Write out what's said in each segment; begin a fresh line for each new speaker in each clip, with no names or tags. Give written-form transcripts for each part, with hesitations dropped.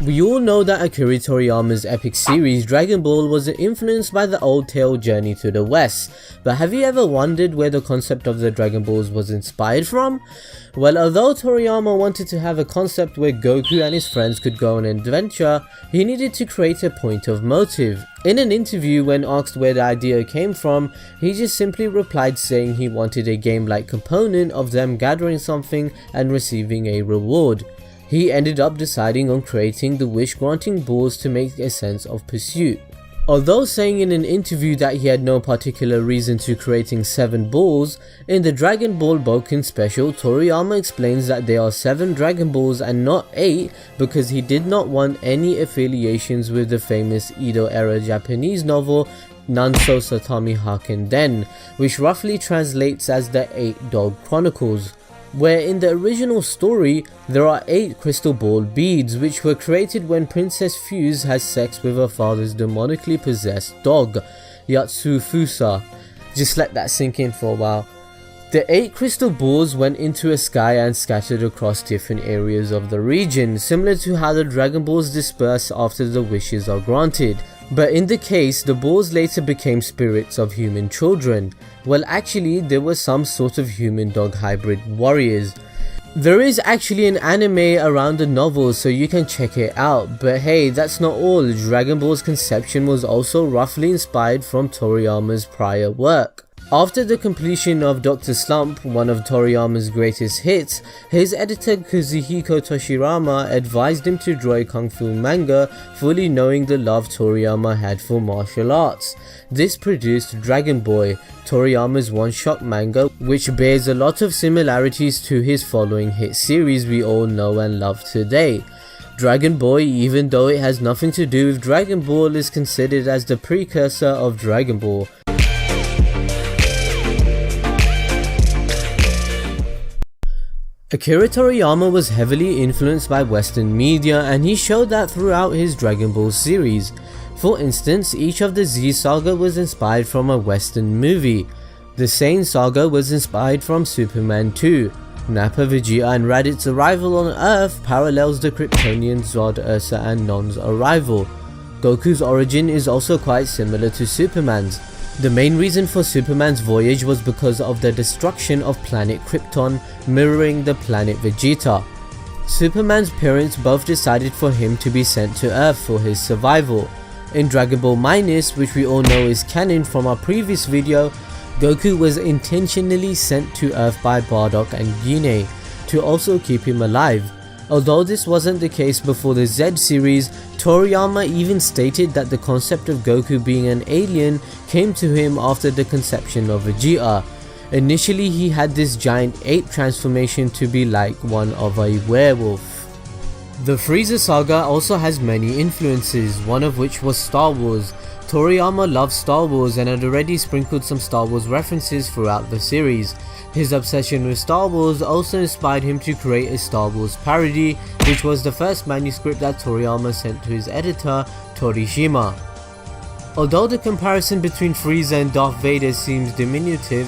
We all know that Akira Toriyama's epic series Dragon Ball was influenced by the old tale Journey to the West, but have you ever wondered where the concept of the Dragon Balls was inspired from? Well, although Toriyama wanted to have a concept where Goku and his friends could go on an adventure, he needed to create a point of motive. In an interview, when asked where the idea came from, he just simply replied saying he wanted a game-like component of them gathering something and receiving a reward. He ended up deciding on creating the wish-granting balls to make a sense of pursuit. Although saying in an interview that he had no particular reason to creating 7 balls, in the Dragon Ball Boken special, Toriyama explains that there are 7 Dragon Balls and not 8 because he did not want any affiliations with the famous Edo-era Japanese novel Nanso Satami Haken Den, which roughly translates as the 8 Dog Chronicles, where in the original story there are 8 crystal ball beads which were created when Princess Fuse has sex with her father's demonically possessed dog, Yatsufusa. Just let that sink in for a while. The 8 crystal balls went into a sky and scattered across different areas of the region, similar to how the Dragon Balls disperse after the wishes are granted. But in the case, the balls later became spirits of human children. Well, actually, there were some sort of human-dog hybrid warriors. There is actually an anime around the novel, so you can check it out. But hey, that's not all. Dragon Ball's conception was also roughly inspired from Toriyama's prior work. After the completion of Dr. Slump, one of Toriyama's greatest hits, his editor Kazuhiko Hashirama advised him to draw a kung fu manga, fully knowing the love Toriyama had for martial arts. This produced Dragon Boy, Toriyama's one-shot manga, which bears a lot of similarities to his following hit series we all know and love today. Dragon Boy, even though it has nothing to do with Dragon Ball, is considered as the precursor of Dragon Ball. Akira Toriyama was heavily influenced by Western media, and he showed that throughout his Dragon Ball series. For instance, each of the Z Saga was inspired from a Western movie. The Saiyan Saga was inspired from Superman 2. Nappa, Vegeta and Raditz' arrival on Earth parallels the Kryptonian Zod, Ursa and Non's arrival. Goku's origin is also quite similar to Superman's. The main reason for Superman's voyage was because of the destruction of planet Krypton, mirroring the planet Vegeta. Superman's parents both decided for him to be sent to Earth for his survival. In Dragon Ball Minus, which we all know is canon from our previous video, Goku was intentionally sent to Earth by Bardock and Guinea to also keep him alive. Although this wasn't the case before the Z series, Toriyama even stated that the concept of Goku being an alien came to him after the conception of Vegeta. Initially, he had this giant ape transformation to be like one of a werewolf. The Frieza saga also has many influences, one of which was Star Wars. Toriyama loved Star Wars and had already sprinkled some Star Wars references throughout the series. His obsession with Star Wars also inspired him to create a Star Wars parody, which was the first manuscript that Toriyama sent to his editor, Torishima. Although the comparison between Frieza and Darth Vader seems diminutive,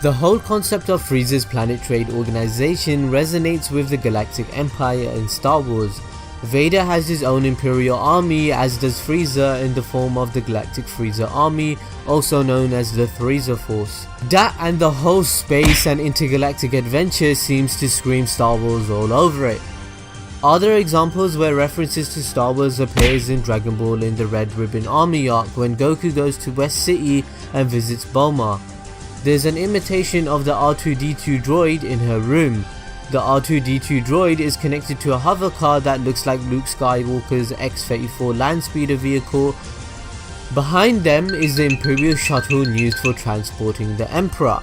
the whole concept of Frieza's Planet Trade Organization resonates with the Galactic Empire in Star Wars. Vader has his own Imperial Army, as does Frieza in the form of the Galactic Frieza Army, also known as the Frieza Force. That and the whole space and intergalactic adventure seems to scream Star Wars all over it. Other examples where references to Star Wars appears in Dragon Ball in the Red Ribbon Army arc when Goku goes to West City and visits Bulma. There's an imitation of the R2-D2 droid in her room. The R2-D2 droid is connected to a hover car that looks like Luke Skywalker's X-34 landspeeder vehicle. Behind them is the Imperial shuttle used for transporting the Emperor.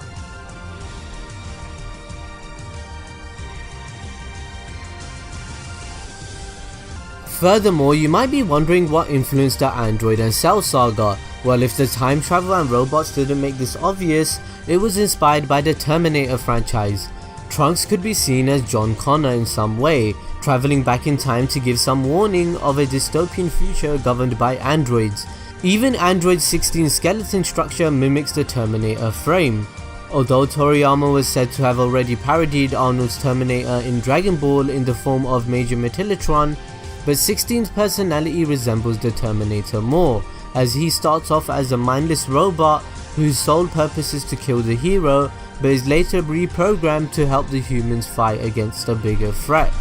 Furthermore, you might be wondering what influenced the Android and Cell saga. Well, if the time travel and robots didn't make this obvious, it was inspired by the Terminator franchise. Trunks could be seen as John Connor in some way, traveling back in time to give some warning of a dystopian future governed by androids. Even Android 16's skeleton structure mimics the Terminator frame. Although Toriyama was said to have already parodied Arnold's Terminator in Dragon Ball in the form of Major Metalotron, but 16's personality resembles the Terminator more, as he starts off as a mindless robot whose sole purpose is to kill the hero, but is later reprogrammed to help the humans fight against a bigger threat.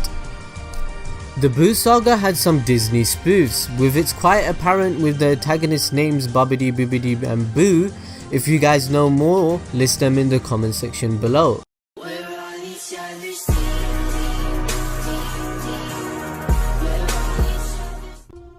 The Boo saga had some Disney spoofs, with it's quite apparent with the antagonist names Bobbidi, Bibbidi and Boo. If you guys know more, list them in the comment section below.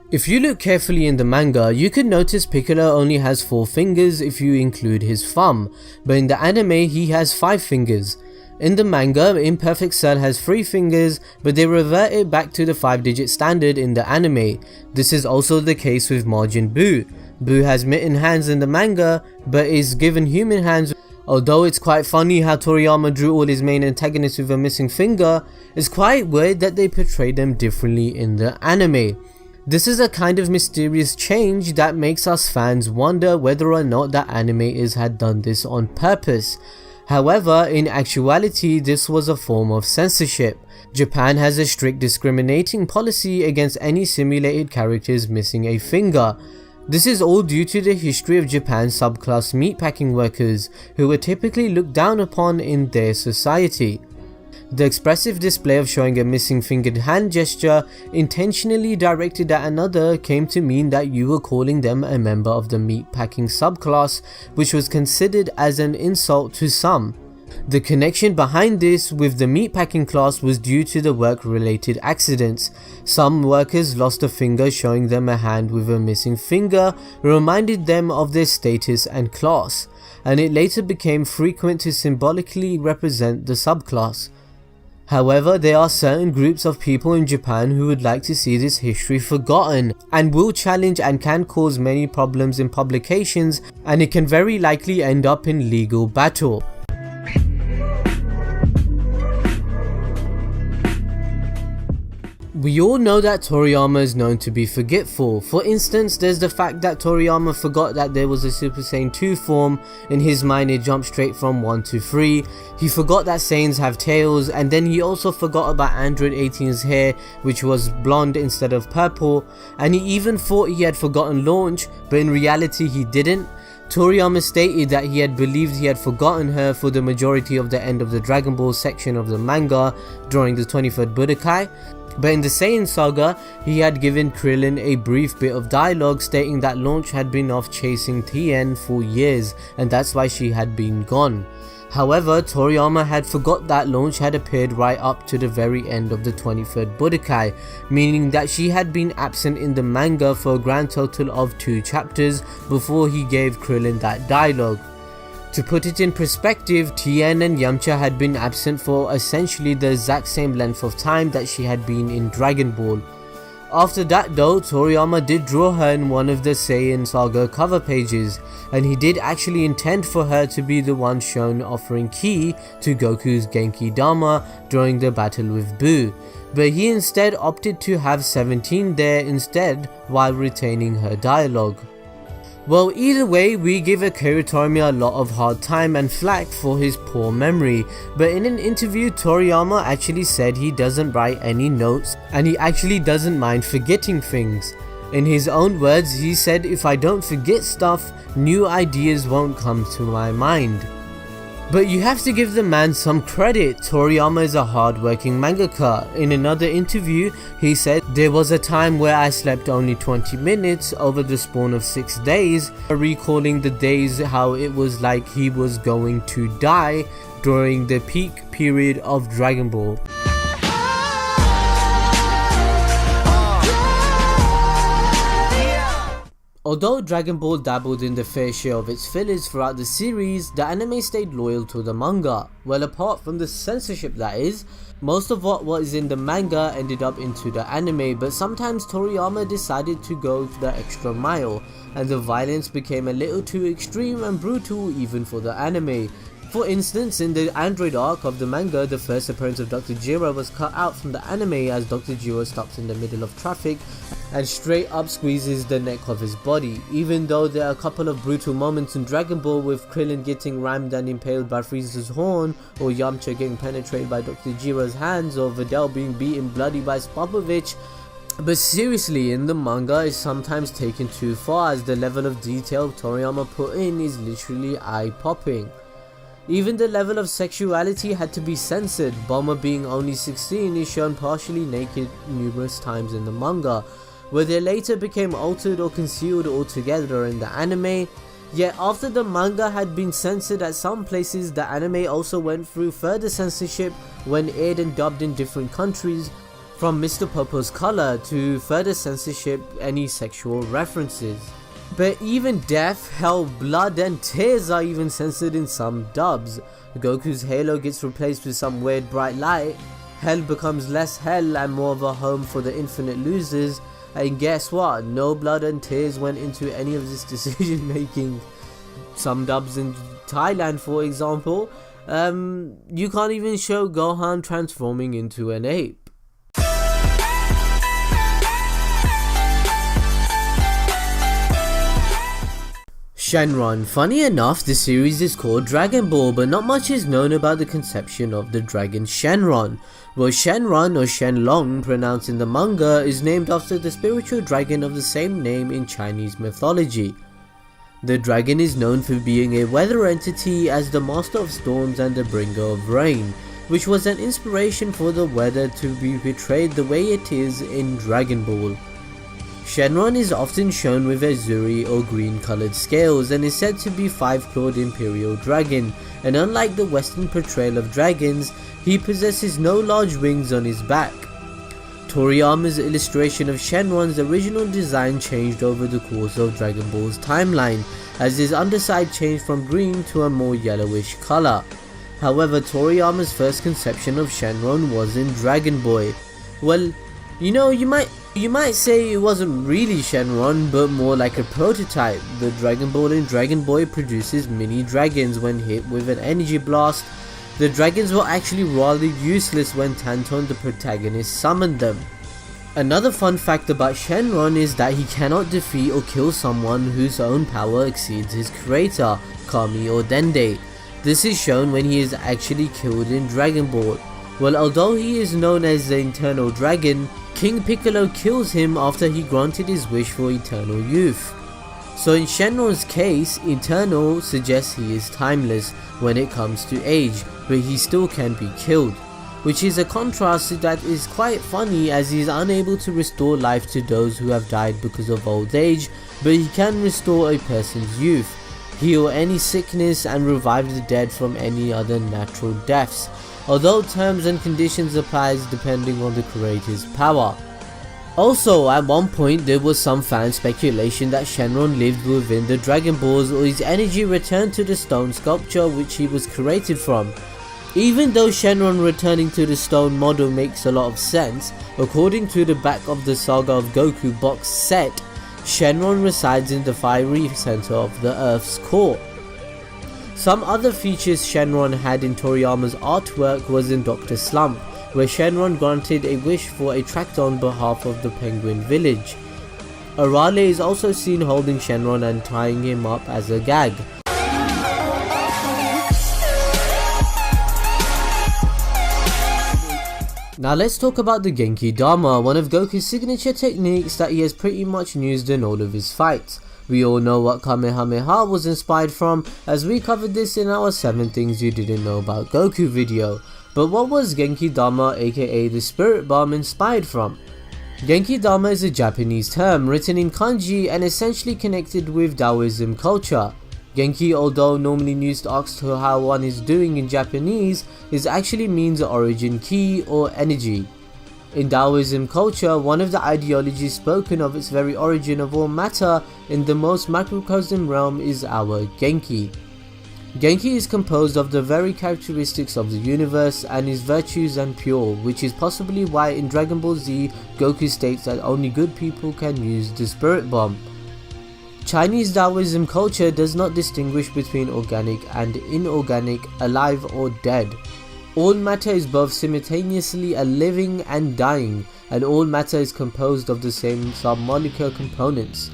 If you look carefully in the manga, you could notice Piccolo only has 4 fingers if you include his thumb, but in the anime he has 5 fingers. In the manga, Imperfect Cell has 3 fingers, but they revert it back to the 5-digit standard in the anime. This is also the case with Majin Buu. Buu has mitten hands in the manga, but is given human hands. Although it's quite funny how Toriyama drew all his main antagonists with a missing finger, it's quite weird that they portray them differently in the anime. This is a kind of mysterious change that makes us fans wonder whether or not the animators had done this on purpose. However, in actuality, this was a form of censorship. Japan has a strict discriminating policy against any simulated characters missing a finger. This is all due to the history of Japan's subclass meatpacking workers, who were typically looked down upon in their society. The expressive display of showing a missing fingered hand gesture intentionally directed at another came to mean that you were calling them a member of the meatpacking subclass, which was considered as an insult to some. The connection behind this with the meatpacking class was due to the work-related accidents. Some workers lost a finger, showing them a hand with a missing finger reminded them of their status and class, and it later became frequent to symbolically represent the subclass. However, there are certain groups of people in Japan who would like to see this history forgotten, and will challenge and can cause many problems in publications, and it can very likely end up in legal battle. We all know that Toriyama is known to be forgetful. For instance, there's the fact that Toriyama forgot that there was a Super Saiyan 2 form. In his mind it jumped straight from 1 to 3. He forgot that Saiyans have tails, and then he also forgot about Android 18's hair, which was blonde instead of purple, and he even thought he had forgotten Launch, but in reality he didn't. Toriyama stated that he had believed he had forgotten her for the majority of the end of the Dragon Ball section of the manga during the 23rd Budokai. But in the Saiyan saga, he had given Krillin a brief bit of dialogue stating that Launch had been off chasing Tien for years, and that's why she had been gone. However, Toriyama had forgot that Launch had appeared right up to the very end of the 23rd Budokai, meaning that she had been absent in the manga for a grand total of 2 chapters before he gave Krillin that dialogue. To put it in perspective, Tien and Yamcha had been absent for essentially the exact same length of time that she had been in Dragon Ball. After that though, Toriyama did draw her in one of the Saiyan saga cover pages, and he did actually intend for her to be the one shown offering ki to Goku's Genkidama during the battle with Buu, but he instead opted to have 17 there instead while retaining her dialogue. Well, either way, we give Akira Toriyama a lot of hard time and flack for his poor memory, but in an interview Toriyama actually said he doesn't write any notes and he actually doesn't mind forgetting things. In his own words, he said, "If I don't forget stuff, new ideas won't come to my mind." But you have to give the man some credit. Toriyama is a hard-working mangaka. In another interview, he said, "There was a time where I slept only 20 minutes over the span of 6 days, recalling the days how it was like he was going to die during the peak period of Dragon Ball." Although Dragon Ball dabbled in the fair share of its fillers throughout the series, the anime stayed loyal to the manga. Well, apart from the censorship that is, most of what was in the manga ended up into the anime, but sometimes Toriyama decided to go the extra mile, and the violence became a little too extreme and brutal even for the anime. For instance, in the Android arc of the manga, the first appearance of Dr. Gero was cut out from the anime as Dr. Gero stops in the middle of traffic and straight up squeezes the neck of his body. Even though there are a couple of brutal moments in Dragon Ball with Krillin getting rammed and impaled by Frieza's horn, or Yamcha getting penetrated by Dr. Gero's hands, or Videl being beaten bloody by Spopovich, But seriously, in the manga is sometimes taken too far, as the level of detail Toriyama put in is literally eye-popping. Even the level of sexuality had to be censored. Bulma, being only 16, is shown partially naked numerous times in the manga, where they later became altered or concealed altogether in the anime. Yet after the manga had been censored at some places, the anime also went through further censorship when aired and dubbed in different countries, from Mr. Popo's Color to further censorship any sexual references. But even death, hell, blood and tears are even censored in some dubs. Goku's halo gets replaced with some weird bright light, hell becomes less hell and more of a home for the infinite losers, and guess what, no blood and tears went into any of this decision making. Some dubs in Thailand, for example, you can't even show Gohan transforming into an ape. Shenron. Funny enough, the series is called Dragon Ball, but not much is known about the conception of the dragon Shenron. Well, Shenron, or Shenlong pronounced in the manga, is named after the spiritual dragon of the same name in Chinese mythology. The dragon is known for being a weather entity as the master of storms and the bringer of rain, which was an inspiration for the weather to be portrayed the way it is in Dragon Ball. Shenron is often shown with azuri or green coloured scales and is said to be 5-clawed imperial dragon, and unlike the western portrayal of dragons, he possesses no large wings on his back. Toriyama's illustration of Shenron's original design changed over the course of Dragon Ball's timeline, as his underside changed from green to a more yellowish colour. However, Toriyama's first conception of Shenron was in Dragon Boy. Well, you might say it wasn't really Shenron, but more like a prototype. The Dragon Ball in Dragon Boy produces mini dragons when hit with an energy blast. The dragons were actually rather useless when Tanton, the protagonist, summoned them. Another fun fact about Shenron is that he cannot defeat or kill someone whose own power exceeds his creator, Kami or Dende. This is shown when he is actually killed in Dragon Ball. Well, although he is known as the Eternal Dragon, King Piccolo kills him after he granted his wish for eternal youth. So in Shenron's case, eternal suggests he is timeless when it comes to age, but he still can be killed, which is a contrast that is quite funny, as he is unable to restore life to those who have died because of old age, but he can restore a person's youth, heal any sickness and revive the dead from any other natural deaths, although terms and conditions applies depending on the creator's power. Also, at one point there was some fan speculation that Shenron lived within the Dragon Balls, or his energy returned to the stone sculpture which he was created from. Even though Shenron returning to the stone model makes a lot of sense, according to the back of the Saga of Goku box set, Shenron resides in the fiery center of the Earth's core. Some other features Shenron had in Toriyama's artwork was in Dr. Slump, where Shenron granted a wish for a tractor on behalf of the Penguin Village. Arale is also seen holding Shenron and tying him up as a gag. Now let's talk about the Genkidama, one of Goku's signature techniques that he has pretty much used in all of his fights. We all know what Kamehameha was inspired from, as we covered this in our 7 things you didn't know about Goku video. But what was Genkidama, aka the Spirit Bomb, inspired from? Genkidama is a Japanese term written in kanji and essentially connected with Taoism culture. Genki, although normally used to ask how one is doing in Japanese, is actually means origin key or energy. In Taoism culture, one of the ideologies spoken of its very origin of all matter in the most macrocosm realm is our Genki. Genki is composed of the very characteristics of the universe and is virtues and pure, which is possibly why in Dragon Ball Z, Goku states that only good people can use the Spirit Bomb. Chinese Taoism culture does not distinguish between organic and inorganic, alive or dead. All matter is both simultaneously a living and dying, and all matter is composed of the same submolecular components.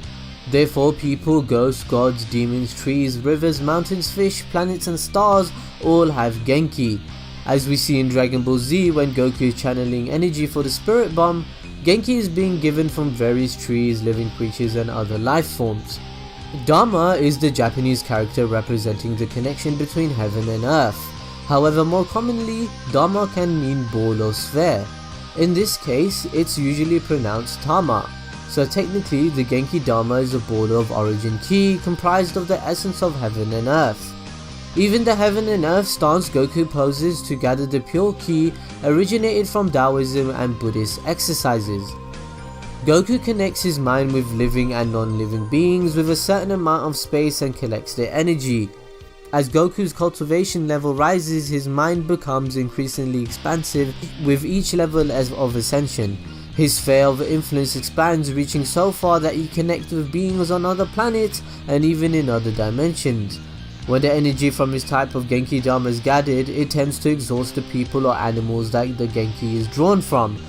Therefore, people, ghosts, gods, demons, trees, rivers, mountains, fish, planets and stars all have Genki. As we see in Dragon Ball Z when Goku is channeling energy for the Spirit Bomb, Genki is being given from various trees, living creatures and other life forms. Dama is the Japanese character representing the connection between heaven and earth. However, more commonly, Dama can mean ball or sphere. In this case, it's usually pronounced Tama. So technically, the Genkidama is a ball of origin ki comprised of the essence of heaven and earth. Even the heaven and earth stance Goku poses to gather the pure ki originated from Taoism and Buddhist exercises. Goku connects his mind with living and non-living beings with a certain amount of space and collects their energy. As Goku's cultivation level rises, his mind becomes increasingly expansive with each level of ascension. His sphere of influence expands, reaching so far that he connects with beings on other planets and even in other dimensions. When the energy from his type of Genkidama is gathered, it tends to exhaust the people or animals that the Genki is drawn from.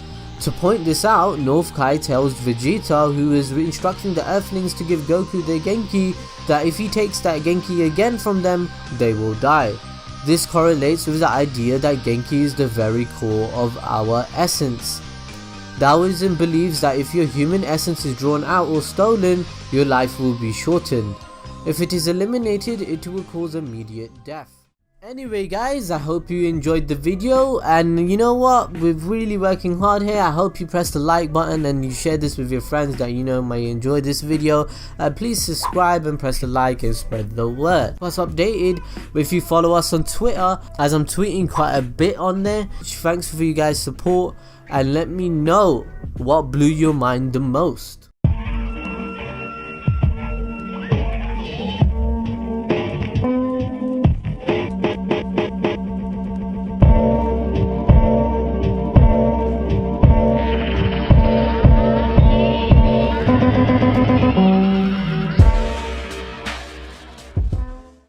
To point this out, North Kai tells Vegeta, who is instructing the Earthlings to give Goku their Genki, that if he takes that Genki again from them, they will die. This correlates with the idea that Genki is the very core of our essence. Taoism believes that if your human essence is drawn out or stolen, your life will be shortened. If it is eliminated, it will cause immediate death. Anyway guys, I hope you enjoyed the video, and you know what, we're really working hard here. I hope you press the like button and you share this with your friends that you know may enjoy this video. Please subscribe and press the like and spread the word. Plus updated if you follow us on Twitter, as I'm tweeting quite a bit on there. Thanks for you guys' support, and let me know what blew your mind the most.